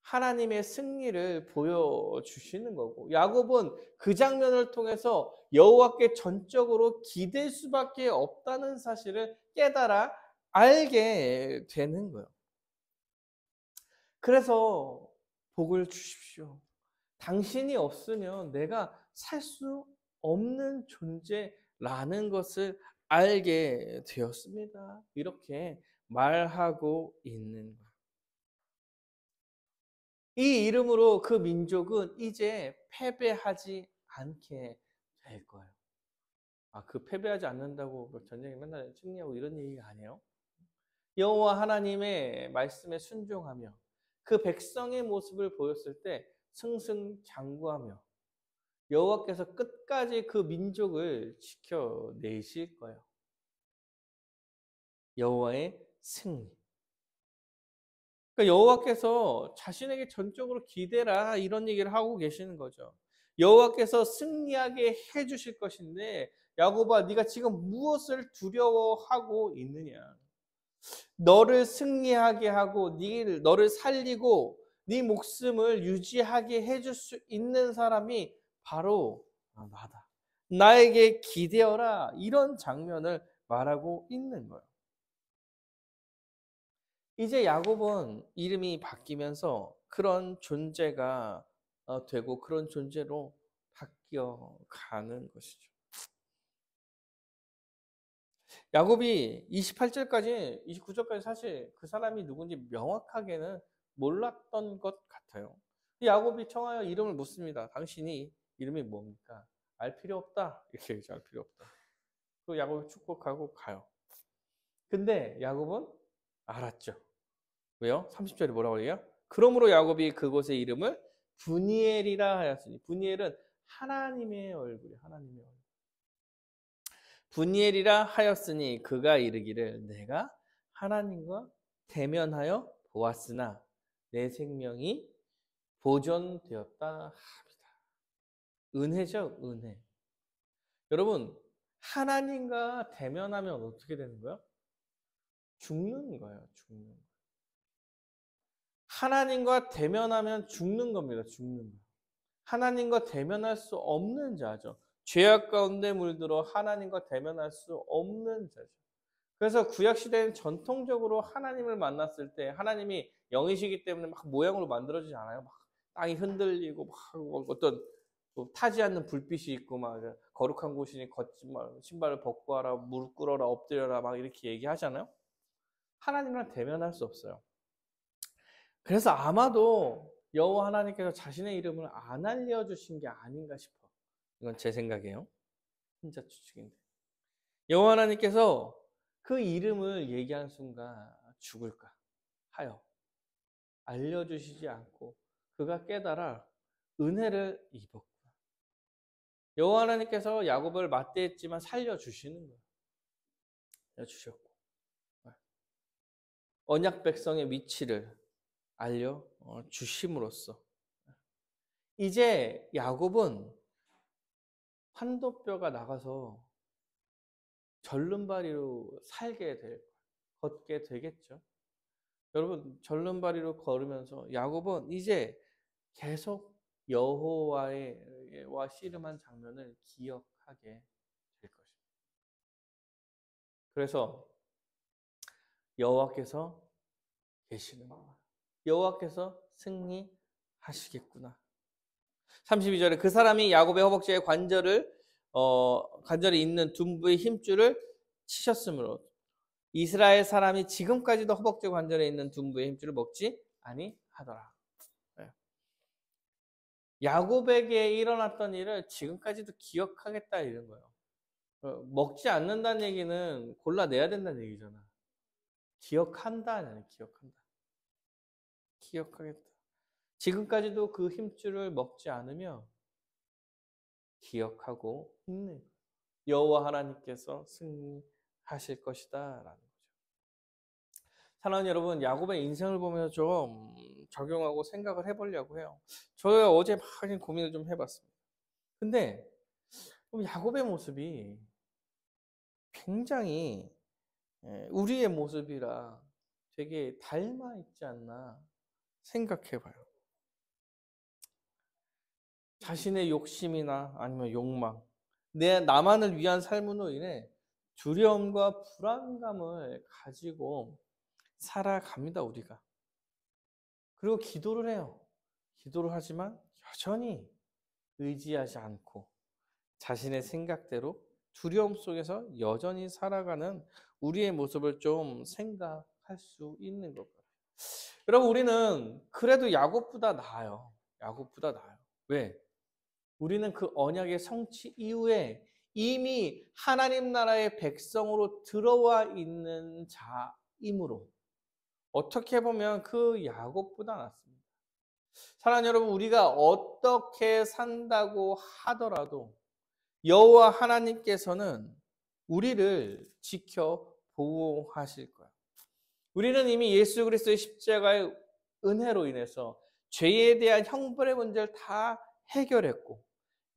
[SPEAKER 1] 하나님의 승리를 보여주시는 거고, 야곱은 그 장면을 통해서 여호와께 전적으로 기댈 수밖에 없다는 사실을 깨달아 알게 되는 거예요. 그래서 복을 주십시오. 당신이 없으면 내가 살 수 없는 존재라는 것을 알게 되었습니다. 이렇게 말하고 있는 거예요. 이 이름으로 그 민족은 이제 패배하지 않게 될 거예요. 패배하지 않는다고 전쟁에 맨날 승리하고 이런 얘기가 아니에요. 여호와 하나님의 말씀에 순종하며 그 백성의 모습을 보였을 때 승승장구하며 여호와께서 끝까지 그 민족을 지켜내실 거예요. 여호와의 승리. 그러니까 여호와께서 자신에게 전적으로 기대라 이런 얘기를 하고 계시는 거죠. 여호와께서 승리하게 해주실 것인데 야곱아 네가 지금 무엇을 두려워하고 있느냐. 너를 승리하게 하고 너를 살리고 네 목숨을 유지하게 해줄 수 있는 사람이 바로 나다. 나에게 기대어라. 이런 장면을 말하고 있는 거예요. 이제 야곱은 이름이 바뀌면서 그런 존재가 되고 그런 존재로 바뀌어가는 것이죠. 야곱이 28절까지 29절까지 사실 그 사람이 누군지 명확하게는 몰랐던 것 같아요. 야곱이 청하여 이름을 묻습니다. 당신이 이름이 뭡니까? 알 필요 없다. 이렇게 얘기죠. 알 필요 없다. 그 야곱이 축복하고 가요. 근데 야곱은 알았죠. 왜요? 30절에 뭐라고 그래요? 그러므로 야곱이 그곳의 이름을 브니엘이라 하였으니, 브니엘은 하나님의 얼굴이에요. 하나님의 얼굴. 브니엘이라 하였으니 그가 이르기를 내가 하나님과 대면하여 보았으나 내 생명이 보존되었다 합니다. 은혜죠, 은혜. 여러분, 하나님과 대면하면 어떻게 되는 거예요? 죽는 거예요, 죽는 거. 하나님과 대면하면 죽는 겁니다. 죽는 거. 하나님과 대면할 수 없는 자죠. 죄악 가운데 물들어 하나님과 대면할 수 없는 자죠. 그래서 구약시대는 전통적으로 하나님을 만났을 때 하나님이 영이시기 때문에 막 모양으로 만들어지지 않아요. 막 땅이 흔들리고 막 어떤 타지 않는 불빛이 있고 막 거룩한 곳이니 걷지 마, 신발을 벗고 하라, 무릎 꿇어라, 엎드려라 막 이렇게 얘기하잖아요. 하나님이랑 대면할 수 없어요. 그래서 아마도 여호와 하나님께서 자신의 이름을 안 알려주신 게 아닌가 싶어. 이건 제 생각이에요. 혼자 추측인데. 여호와 하나님께서 그 이름을 얘기하는 순간 죽을까 하여 알려주시지 않고 그가 깨달아 은혜를 입었구나. 여호와 하나님께서 야곱을 맞대했지만 살려주시는 거예요. 살려주셨고 언약 백성의 위치를 알려주심으로써 이제 야곱은 환도뼈가 나가서 절름발이로 걷게 되겠죠. 여러분 절름발이로 걸으면서 야곱은 이제 계속 여호와와 씨름한 장면을 기억하게 될 것입니다. 그래서 여호와께서 계시는구나. 여호와께서 승리하시겠구나. 32절에 그 사람이 야곱의 허벅지에 관절이 있는 둔부의 힘줄을 치셨으므로 이스라엘 사람이 지금까지도 허벅지 관절에 있는 둔부의 힘줄을 먹지 아니하더라. 야곱에게 일어났던 일을 지금까지도 기억하겠다 이런 거예요. 먹지 않는다는 얘기는 골라내야 된다는 얘기잖아. 기억한다 아니야, 기억한다. 기억하겠다. 지금까지도 그 힘줄을 먹지 않으며 기억하고 있는 거예요. 여호와 하나님께서 승리하실 것이다라는 거죠. 사랑하는 여러분, 야곱의 인생을 보면서 좀 적용하고 생각을 해보려고 해요. 저희가 어제 막 고민을 좀 해봤습니다. 근데 야곱의 모습이 굉장히 우리의 모습이라 되게 닮아 있지 않나 생각해봐요. 자신의 욕심이나 아니면 욕망, 나만을 위한 삶으로 인해 두려움과 불안감을 가지고 살아갑니다, 우리가. 그리고 기도를 해요. 기도를 하지만 여전히 의지하지 않고 자신의 생각대로 두려움 속에서 여전히 살아가는 우리의 모습을 좀 생각할 수 있는 것 같아요. 여러분, 우리는 그래도 야곱보다 나아요. 야곱보다 나아요. 왜? 우리는 그 언약의 성취 이후에 이미 하나님 나라의 백성으로 들어와 있는 자이므로 어떻게 보면 그 야곱보다 낫습니다. 사랑하는 여러분, 우리가 어떻게 산다고 하더라도 여호와 하나님께서는 우리를 지켜 보호하실 거예요. 우리는 이미 예수 그리스도의 십자가의 은혜로 인해서 죄에 대한 형벌의 문제를 다 해결했고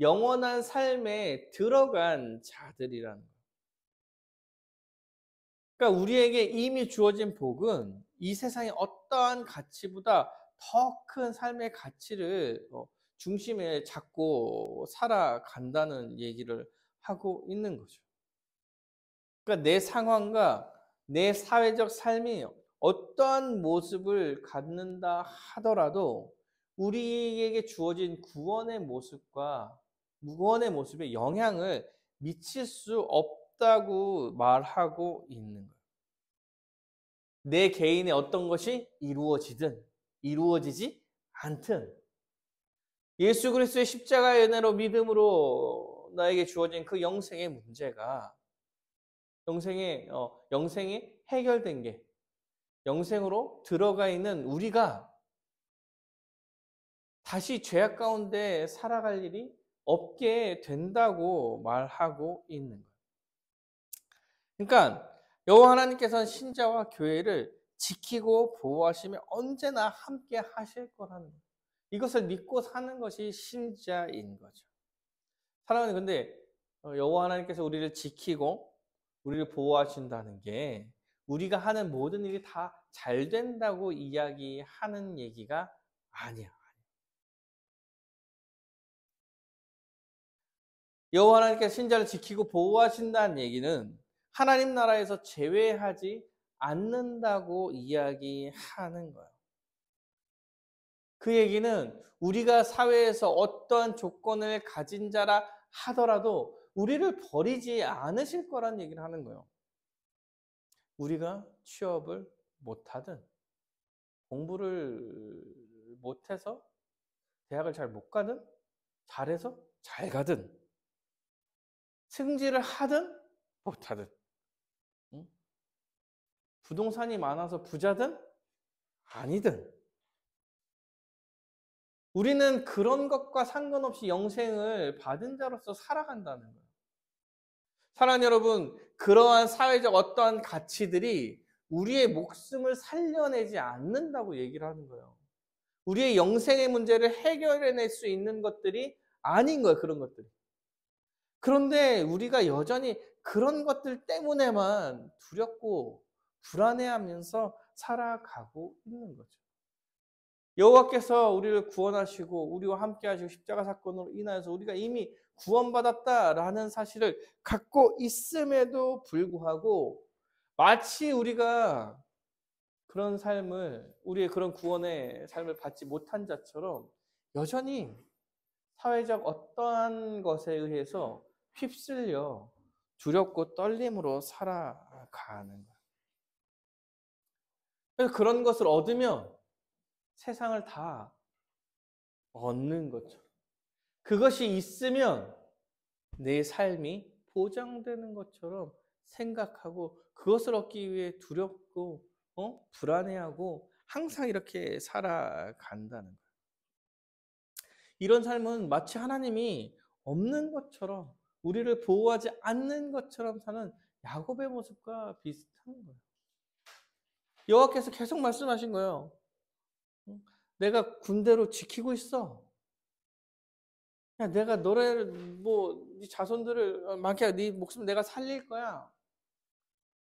[SPEAKER 1] 영원한 삶에 들어간 자들이라는 거예요. 그러니까 우리에게 이미 주어진 복은 이 세상의 어떠한 가치보다 더 큰 삶의 가치를 중심에 잡고 살아간다는 얘기를 하고 있는 거죠. 그러니까 내 상황과 내 사회적 삶이 어떠한 모습을 갖는다 하더라도 우리에게 주어진 구원의 모습과 무구원의 모습에 영향을 미칠 수 없다고 말하고 있는 거예요. 내 개인의 어떤 것이 이루어지든 이루어지지 않든 예수 그리스도의 십자가의 은혜로 믿음으로 나에게 주어진 그 영생의 문제가 영생이 해결된 게 영생으로 들어가 있는 우리가 다시 죄악 가운데 살아갈 일이 없게 된다고 말하고 있는 거예요. 그러니까 여호와 하나님께서는 신자와 교회를 지키고 보호하시며 언제나 함께 하실 거라는 거예요. 이것을 믿고 사는 것이 신자인 거죠. 사랑하는 근데 여호와 하나님께서 우리를 지키고 우리를 보호하신다는 게 우리가 하는 모든 일이 다 잘 된다고 이야기하는 얘기가 아니야. 여호와 하나님께서 신자를 지키고 보호하신다는 얘기는 하나님 나라에서 제외하지 않는다고 이야기하는 거예요. 그 얘기는 우리가 사회에서 어떠한 조건을 가진 자라 하더라도 우리를 버리지 않으실 거란 얘기를 하는 거예요. 우리가 취업을 못하든 공부를 못해서 대학을 잘 못 가든 잘해서 잘 가든 승진을 하든 못하든, 응? 부동산이 많아서 부자든 아니든 우리는 그런 것과 상관없이 영생을 받은 자로서 살아간다는 거예요. 사랑하는 여러분, 그러한 사회적 어떠한 가치들이 우리의 목숨을 살려내지 않는다고 얘기를 하는 거예요. 우리의 영생의 문제를 해결해낼 수 있는 것들이 아닌 거예요, 그런 것들이. 그런데 우리가 여전히 그런 것들 때문에만 두렵고 불안해하면서 살아가고 있는 거죠. 여호와께서 우리를 구원하시고 우리와 함께 하시고 십자가 사건으로 인하여서 우리가 이미 구원받았다라는 사실을 갖고 있음에도 불구하고 마치 우리가 그런 삶을, 우리의 그런 구원의 삶을 받지 못한 자처럼 여전히 사회적 어떠한 것에 의해서 휩쓸려 두렵고 떨림으로 살아가는 거예요. 그래서 그런 것을 얻으면 세상을 다 얻는 거죠. 그것이 있으면 내 삶이 보장되는 것처럼 생각하고 그것을 얻기 위해 두렵고 불안해하고 항상 이렇게 살아간다는 거예요. 이런 삶은 마치 하나님이 없는 것처럼 우리를 보호하지 않는 것처럼 사는 야곱의 모습과 비슷한 거예요. 여호와께서 계속 말씀하신 거예요. 내가 군대로 지키고 있어. 야, 내가 너를 네 자손들을 많게 네 목숨 내가 살릴 거야.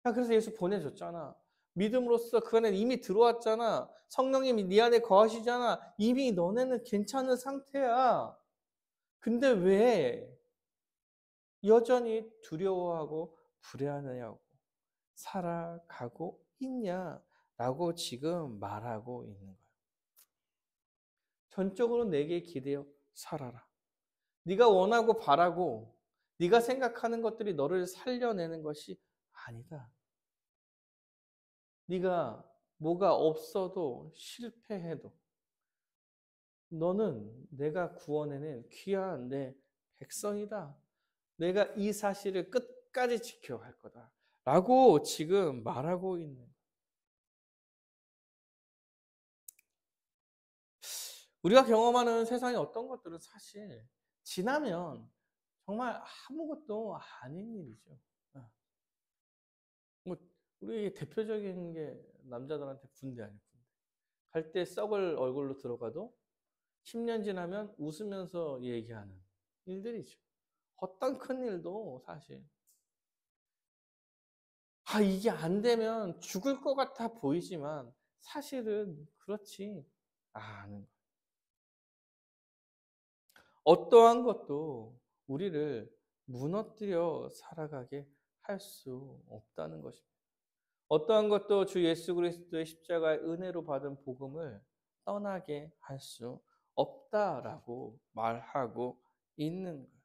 [SPEAKER 1] 야, 그래서 예수 보내줬잖아. 믿음으로써 그 안에 이미 들어왔잖아. 성령님이 네 안에 거하시잖아. 이미 너네는 괜찮은 상태야. 근데 왜 여전히 두려워하고 불안해하고 살아가고 있냐라고 지금 말하고 있는 거예요. 전적으로 내게 기대어 살아라. 네가 원하고 바라고 네가 생각하는 것들이 너를 살려내는 것이 아니다. 네가 뭐가 없어도 실패해도 너는 내가 구원해낸 귀한 내 백성이다. 내가 이 사실을 끝까지 지켜갈 거다. 라고 지금 말하고 있는 거예요. 우리가 경험하는 세상의 어떤 것들은 사실 지나면 정말 아무것도 아닌 일이죠. 뭐 우리 대표적인 게 남자들한테 군대 아니에요. 갈 때 썩을 얼굴로 들어가도 10년 지나면 웃으면서 얘기하는 일들이죠. 어떤 큰 일도 사실 이게 안 되면 죽을 것 같아 보이지만 사실은 그렇지 않은 거예요. 어떠한 것도 우리를 무너뜨려 살아가게 할 수 없다는 것입니다. 어떠한 것도 주 예수 그리스도의 십자가의 은혜로 받은 복음을 떠나게 할 수 없다라고 말하고 있는 거예요.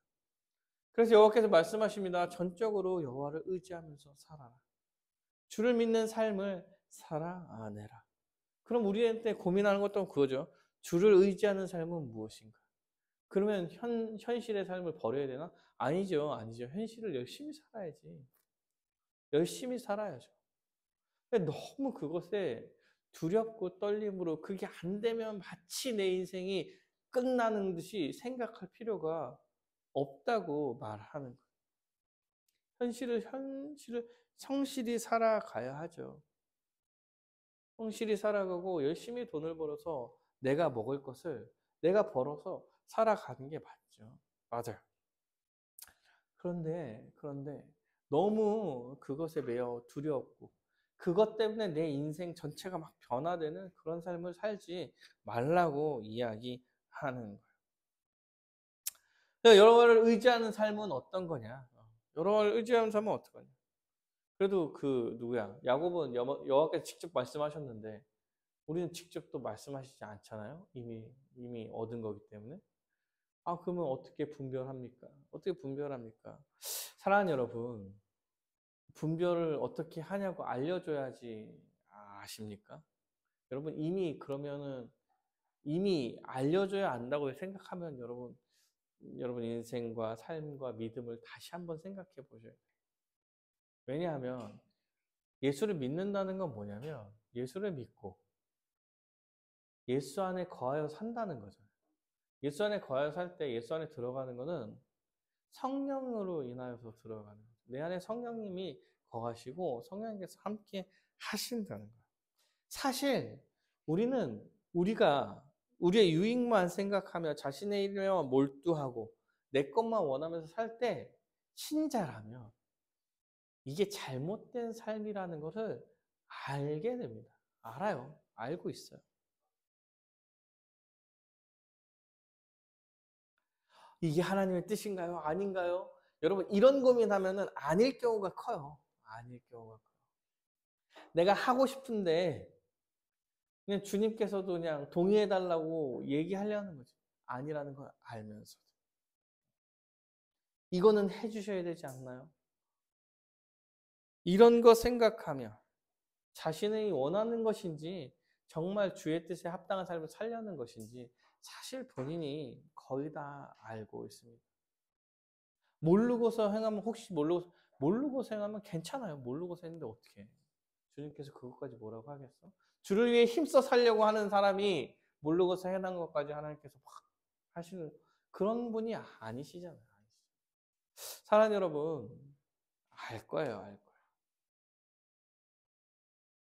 [SPEAKER 1] 그래서 여호와께서 말씀하십니다. 전적으로 여호와를 의지하면서 살아라. 주를 믿는 삶을 살아내라. 그럼 우리한테 고민하는 것도 그거죠. 주를 의지하는 삶은 무엇인가? 그러면 현실의 삶을 버려야 되나? 아니죠. 아니죠. 현실을 열심히 살아야지. 열심히 살아야죠. 근데 너무 그것에 두렵고 떨림으로 그게 안 되면 마치 내 인생이 끝나는 듯이 생각할 필요가 없다고 말하는 거예요. 현실을 성실히 살아가야 하죠. 성실히 살아가고 열심히 돈을 벌어서 내가 먹을 것을 내가 벌어서 살아가는 게 맞죠. 맞아요. 그런데 너무 그것에 매여 두렵고 그것 때문에 내 인생 전체가 막 변화되는 그런 삶을 살지 말라고 이야기하는 거예요. 여러분을 의지하는 삶은 어떤 거냐? 여러분을 의지하는 삶은 어떤 거냐? 그래도 그 누구야? 야곱은 여호와께서 직접 말씀하셨는데 우리는 직접 또 말씀하시지 않잖아요. 이미 얻은 거기 때문에. 그러면 어떻게 분별합니까? 어떻게 분별합니까? 사랑하는 여러분, 분별을 어떻게 하냐고 알려줘야지 아십니까? 여러분 그러면은 이미 알려줘야 안다고 생각하면 여러분 인생과 삶과 믿음을 다시 한번 생각해 보셔야 돼요. 왜냐하면 예수를 믿는다는 건 뭐냐면 예수를 믿고 예수 안에 거하여 산다는 거죠. 예수 안에 거하여 살 때 예수 안에 들어가는 거는 성령으로 인하여서 들어가는 거죠. 내 안에 성령님이 거하시고 성령님께서 함께 하신다는 거예요. 사실 우리가 우리의 유익만 생각하며 자신의 일에만 몰두하고 내 것만 원하면서 살 때 신자라면 이게 잘못된 삶이라는 것을 알게 됩니다. 알아요. 알고 있어요. 이게 하나님의 뜻인가요? 아닌가요? 여러분, 이런 고민하면은 아닐 경우가 커요. 아닐 경우가 커요. 내가 하고 싶은데 그냥 주님께서도 그냥 동의해달라고 얘기하려는 거지. 아니라는 걸 알면서도. 이거는 해주셔야 되지 않나요? 이런 거 생각하며 자신이 원하는 것인지 정말 주의 뜻에 합당한 삶을 살려는 것인지 사실 본인이 거의 다 알고 있습니다. 모르고서 행하면 혹시 모르고서 행하면 괜찮아요. 모르고서 했는데 어떻게 해? 주님께서 그것까지 뭐라고 하겠어? 주를 위해 힘써 살려고 하는 사람이 모르고서 해난 것까지 하나님께서 막 하시는 그런 분이 아니시잖아요. 사랑하는 여러분, 알 거예요, 알 거예요.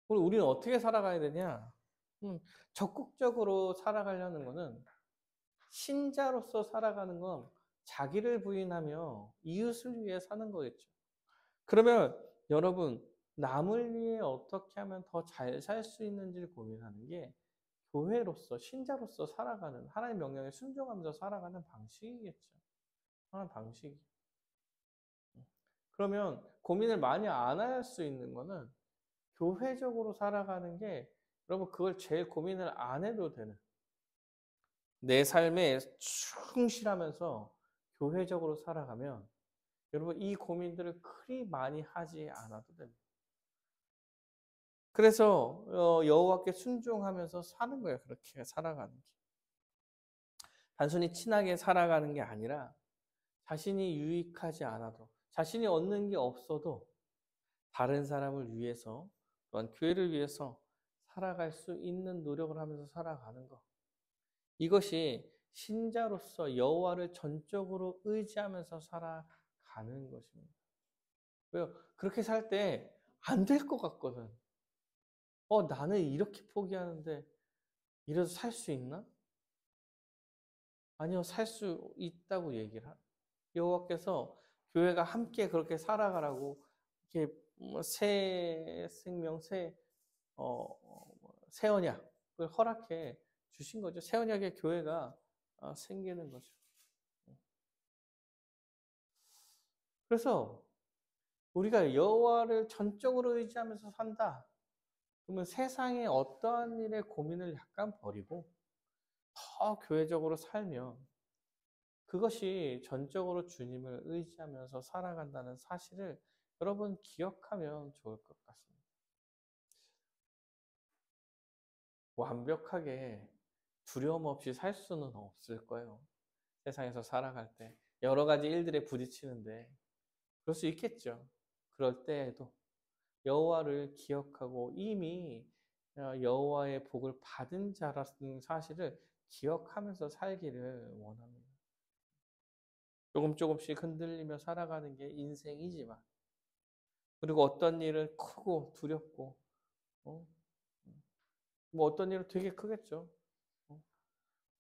[SPEAKER 1] 그리고 우리는 어떻게 살아가야 되냐? 적극적으로 살아가려는 거는 신자로서 살아가는 건 자기를 부인하며 이웃을 위해 사는 거겠죠. 그러면 여러분, 남을 위해 어떻게 하면 더 잘 살 수 있는지를 고민하는 게 교회로서, 신자로서 살아가는, 하나님의 명령에 순종하면서 살아가는 방식이겠죠. 하나의 방식이. 그러면 고민을 많이 안 할 수 있는 거는 교회적으로 살아가는 게 여러분 그걸 제일 고민을 안 해도 되는 내 삶에 충실하면서 교회적으로 살아가면 여러분 이 고민들을 그리 많이 하지 않아도 됩니다. 그래서 여호와께 순종하면서 사는 거예요. 그렇게 살아가는 게. 단순히 친하게 살아가는 게 아니라 자신이 유익하지 않아도 자신이 얻는 게 없어도 다른 사람을 위해서 또한 교회를 위해서 살아갈 수 있는 노력을 하면서 살아가는 것. 이것이 신자로서 여호와를 전적으로 의지하면서 살아가는 것입니다. 왜요? 그렇게 살 때 안 될 것 같거든. 나는 이렇게 포기하는데 이래도 살 수 있나? 아니요, 살 수 있다고 얘기를 여호와께서 교회가 함께 그렇게 살아가라고 이렇게 새 생명, 새 언약을 허락해 주신 거죠. 새 언약의 교회가 생기는 거죠. 그래서 우리가 여호와를 전적으로 의지하면서 산다. 그러면 세상의 어떠한 일에 고민을 약간 버리고 더 교회적으로 살면 그것이 전적으로 주님을 의지하면서 살아간다는 사실을 여러분 기억하면 좋을 것 같습니다. 완벽하게 두려움 없이 살 수는 없을 거예요. 세상에서 살아갈 때 여러 가지 일들에 부딪히는데 그럴 수 있겠죠. 그럴 때에도 여호와를 기억하고 이미 여호와의 복을 받은 자라는 사실을 기억하면서 살기를 원합니다. 조금씩 흔들리며 살아가는 게 인생이지만 그리고 어떤 일은 크고 두렵고 어? 뭐 어떤 일은 되게 크겠죠. 어?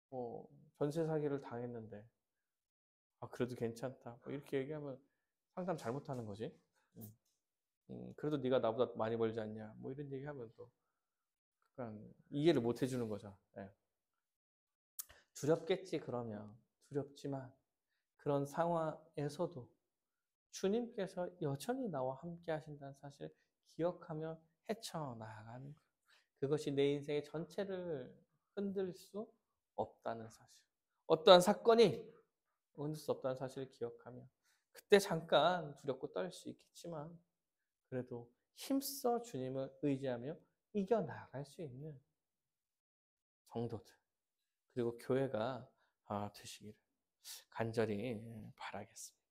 [SPEAKER 1] 뭐 전세 사기를 당했는데 그래도 괜찮다. 뭐 이렇게 얘기하면 상담 잘못하는 거지. 음, 그래도 네가 나보다 많이 벌지 않냐. 뭐 이런 얘기하면 또 약간 이해를 못 해주는 거죠. 예. 두렵겠지 그러면 두렵지만 그런 상황에서도 주님께서 여전히 나와 함께 하신다는 사실 기억하며 헤쳐나가는 것. 그것이 내 인생의 전체를 흔들 수 없다는 사실. 어떠한 사건이 흔들 수 없다는 사실을 기억하며 그때 잠깐 두렵고 떨 수 있겠지만 그래도 힘써 주님을 의지하며 이겨나갈 수 있는 성도들 그리고 교회가 되시기를 간절히 바라겠습니다.